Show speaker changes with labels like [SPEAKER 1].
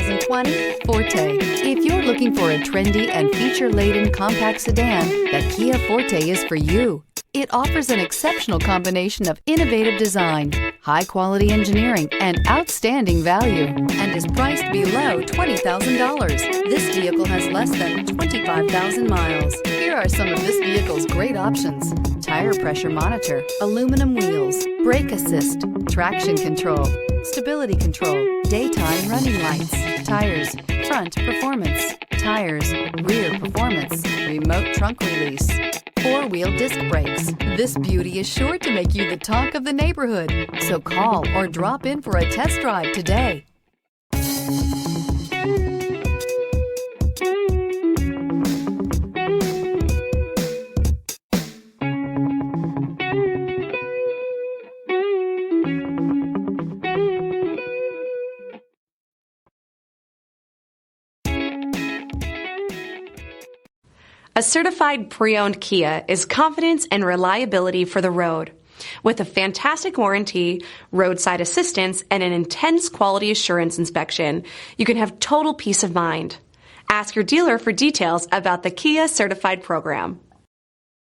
[SPEAKER 1] 2020 Forte. If you're looking for a trendy and feature-laden compact sedan, the Kia Forte is for you. It offers an exceptional combination of innovative design, high-quality engineering, and outstanding value, and is priced below $20,000. This vehicle has less than 25,000 miles. Here are some of this vehicle's great options: tire pressure monitor, aluminum wheels, brake assist, traction control, stability control, daytime running lights, tires, front performance, tires, rear performance, remote trunk release, four-wheel disc brakes. This beauty is sure to make you the talk of the neighborhood. So call or drop in for a test drive today.
[SPEAKER 2] A certified pre-owned Kia is confidence and reliability for the road. With a fantastic warranty, roadside assistance, and an intense quality assurance inspection, you can have total peace of mind. Ask your dealer for details about the Kia Certified program.